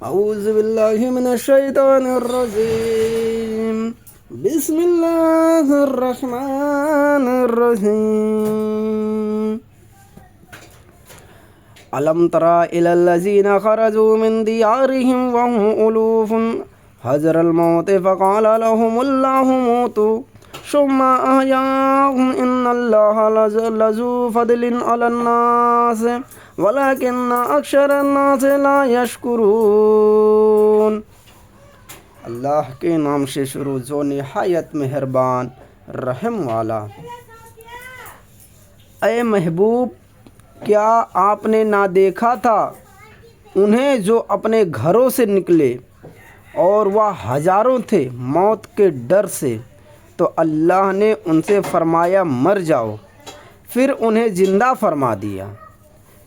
اعوذ باللہ من الشیطان الرجیم بسم اللہ الرحمن الرحیم الم تر الی الذین خرجوا من دیارہم وهم الوف حذر الموت فقال لهم اللہ موتوا ثم احیاهم ان اللہ لذو فضل علی الناس ولكن اکثر الناس لا یشکرون۔ اللہ کے نام سے شروع، جو نہایت مہربان رحم والا۔ اے محبوب، کیا آپ نے نہ دیکھا تھا انہیں جو اپنے گھروں سے نکلے اور وہ ہزاروں تھے موت کے ڈر سے، تو اللہ نے ان سے فرمایا مر جاؤ، پھر انہیں زندہ فرما دیا۔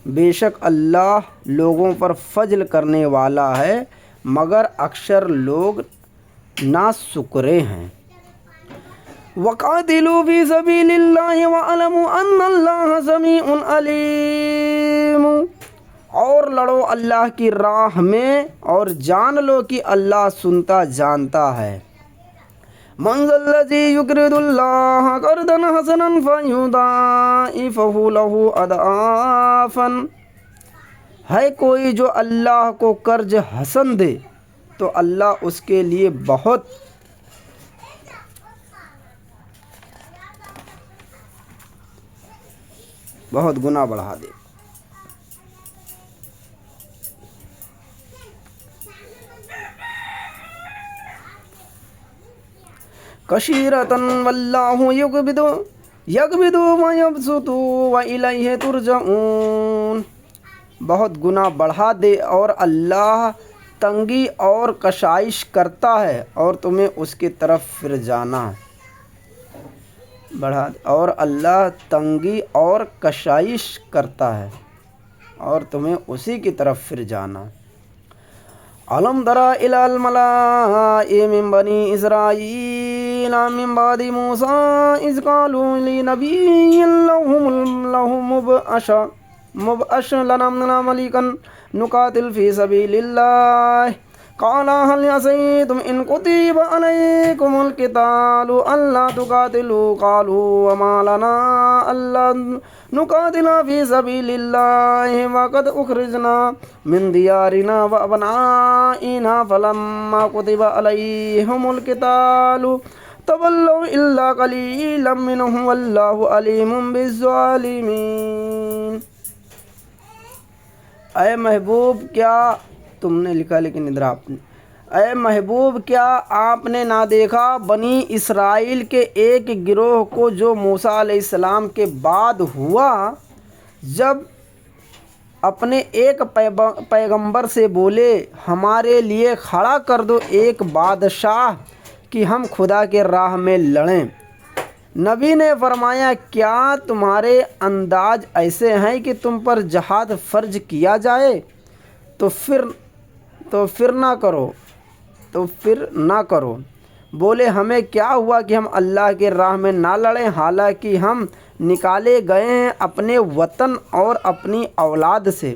بے شک اللہ لوگوں پر فضل کرنے والا ہے، مگر اکثر لوگ ناشکرے ہیں۔ وَقَاتِلُوا فِي سَبِيلِ اللَّهِ وَاعْلَمُوا أَنَّ اللَّهَ سَمِيعٌ عَلِيمٌ، اور لڑو اللہ کی راہ میں اور جان لو کہ اللہ سنتا جانتا ہے۔ مَنْ ذَا الَّذِي يُقْرِضُ اللَّهَ قَرْضًا حَسَنًا فَيُضَاعِفَهُ لَهُ أَضْعَافًا، ہے کوئی جو اللہ کو قرض حسن دے تو اللہ اس کے لیے بہت گنا بڑھا دے۔ کثیرۃ واللہ یقبض ویبسط والیہ ترجعون، بہت گنا بڑھا دے اور اللہ تنگی اور کشائش کرتا ہے اور تمہیں اس کی طرف پھر جانا بڑھا دے، اور اللہ تنگی اور کشائش کرتا ہے اور تمہیں اسی کی طرف پھر جانا۔ الم تر الی الملاء من بنی اسرائیل من بعد موسیٰ اذ قالوا لنبی لهم مبعث لنا ملکا نقاتل فی سبیل اللہ قال هل عصیتم ان کتب علیکم القتال الا تقاتلوا قالوا وما لنا الا نقاتل فی سبیل اللہ وقد اخرجنا من دیارنا وابنائنا فلما کتب علیہم القتال تولوا الا قلیلا منهم واللہ علیم بالظالمین۔ اے محبوب، کیا تم نے لکھا لیکن ادھر آپ نے، اے محبوب کیا آپ نے نہ دیکھا بنی اسرائیل کے ایک گروہ کو جو موسیٰ علیہ السلام کے بعد ہوا، جب اپنے ایک پیغمبر سے بولے ہمارے لیے کھڑا کر دو ایک بادشاہ کہ ہم خدا کے راہ میں لڑیں۔ نبی نے فرمایا کیا تمہارے انداز ایسے ہیں کہ تم پر جہاد فرض کیا جائے تو پھر نہ کرو۔ بولے ہمیں کیا ہوا کہ ہم اللہ کے راہ میں نہ لڑیں، حالانکہ ہم نکالے گئے ہیں اپنے وطن اور اپنی اولاد سے۔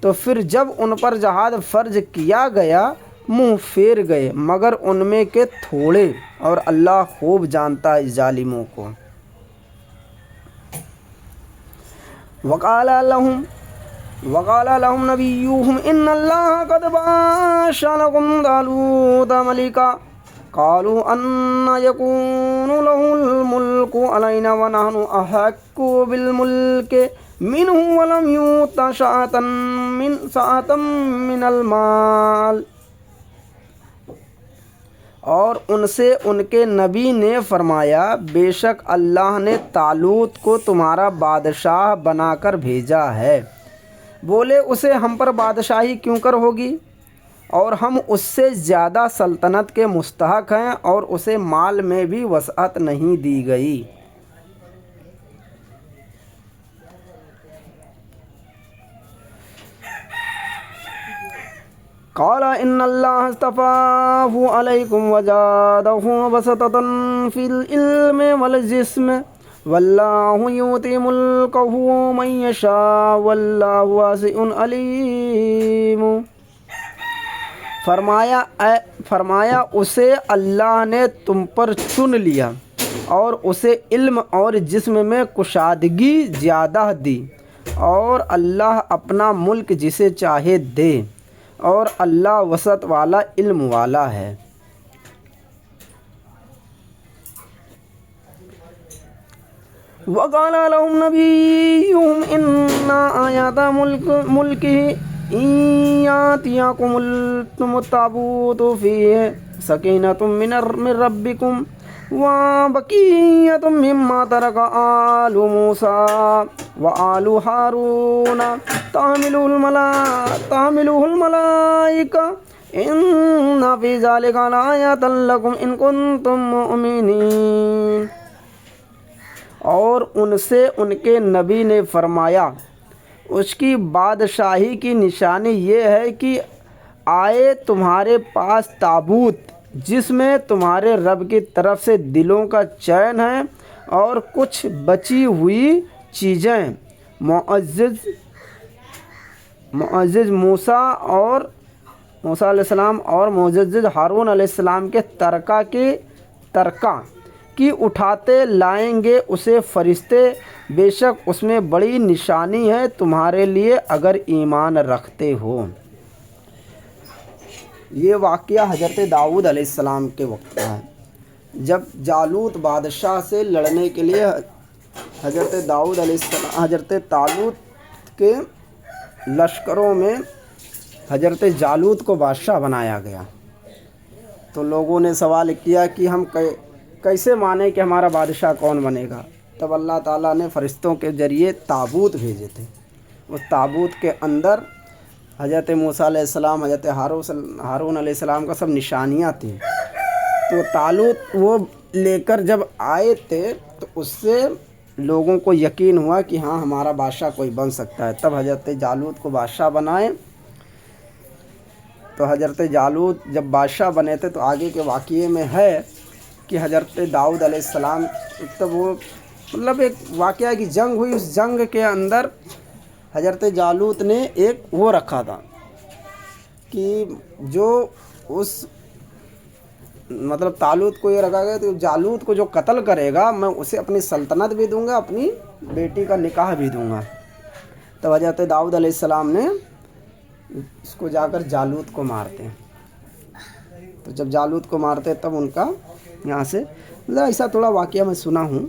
تو پھر جب ان پر جہاد فرض کیا گیا منہ پھیر گئے مگر ان میں کے تھوڑے، اور اللہ خوب جانتا ہے ظالموں کو۔ وقال لهم نبيهم ان الله قد بعث لكم طالوت ملكا قالوا ان يكون له الملك علينا ونحن احق بالملك منه ولم يؤت سعة من المال، اور ان سے ان کے نبی نے فرمایا بے شک اللہ نے طالوت کو تمہارا بادشاہ بنا کر بھیجا ہے۔ بولے اسے ہم پر بادشاہی کیوں کر ہوگی، اور ہم اس سے زیادہ سلطنت کے مستحق ہیں، اور اسے مال میں بھی وسعت نہیں دی گئی۔ قال ان اللہ اصطفاہ علیکم وزادہ بسطۃ فی العلم والجسم واللہ یؤتی ملکہ من یشاء واللہ واسع علیم۔ فرمایا اسے اللہ نے تم پر چن لیا اور اسے علم اور جسم میں کشادگی زیادہ دی، اور اللہ اپنا ملک جسے چاہے دے، اور اللہ وسعت والا علم والا ہے۔ وَقَالَ لَهُمْ نَبِيُّهُمْ إِنَّ آيَاتَ مُلْكِهِ إِن يَأْتِيَكُمُ التَّابُوتُ فِيهِ سَكِينَةٌ مِّن رَّبِّكُمْ وَبَقِيَّةٌ مِّمَّا تَرَكَ آلُ مُوسَىٰ وَآلُ هَارُونَ تَحْمِلُهُ الْمَلَائِكَةُ إِنَّ فِي ذَٰلِكَ لَآيَةً لَّكُمْ إِن كُنتُم مُّؤْمِنِينَ۔ اور ان سے ان کے نبی نے فرمایا، اس کی بادشاہی کی نشانی یہ ہے کہ آئے تمہارے پاس تابوت جس میں تمہارے رب کی طرف سے دلوں کا چین ہے اور کچھ بچی ہوئی چیزیں معزز موسیٰ علیہ السلام اور معزز ہارون علیہ السلام کے ترکہ کی اٹھاتے لائیں گے اسے فرشتے، بے شک اس میں بڑی نشانی ہے تمہارے لیے اگر ایمان رکھتے ہو۔ یہ واقعہ حضرت داؤد علیہ السلام کے وقت کا ہے، جب جالوت بادشاہ سے لڑنے کے لیے حضرت طالوت کے لشکروں میں حضرت جالوت کو بادشاہ بنایا گیا، تو لوگوں نے سوال کیا کہ ہم کیسے مانیں کہ ہمارا بادشاہ کون بنے گا؟ تب اللہ تعالیٰ نے فرشتوں کے ذریعے تابوت بھیجے تھے۔ اس تابوت کے اندر حضرت موسیٰ علیہ السلام، حضرت ہارون علیہ السلام کا سب نشانیاں تھیں، تو طالوت وہ لے کر جب آئے تھے تو اس سے لوگوں کو یقین ہوا کہ ہاں ہمارا بادشاہ کوئی بن سکتا ہے۔ تب حضرت جالوت کو بادشاہ بنائے۔ تو حضرت جالوت جب بادشاہ بنے تھے تو آگے کے واقعے میں ہے کہ حضرت داؤد علیہ السلام، تب وہ ایک واقعہ کی جنگ ہوئی، اس جنگ کے اندر حضرت جالوت نے ایک وہ رکھا تھا کہ جو اس طالوت کو یہ رکھا گیا تو جالوت کو جو قتل کرے گا میں اسے اپنی سلطنت بھی دوں گا، اپنی بیٹی کا نکاح بھی دوں گا۔ تو حضرت داؤد علیہ السلام نے اس کو جا کر جالوت کو مارتے ہیں۔ تو جب جالوت کو مارتے تب ان کا یہاں سے ایسا تھوڑا واقعہ میں سنا ہوں۔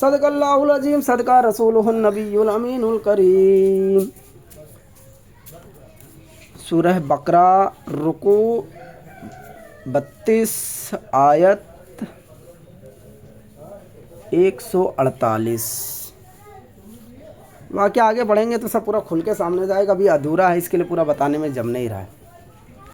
صدق اللہ العظیم، صدقہ رسولہ النبی الامین الکریم۔ سورہ بقرہ رکوع 32 آیت 148۔ واقعہ آگے بڑھیں گے تو سب پورا کھل کے سامنے جائے گا، ابھی ادھورا ہے، اس کے لیے پورا بتانے میں جم نہیں رہا ہے۔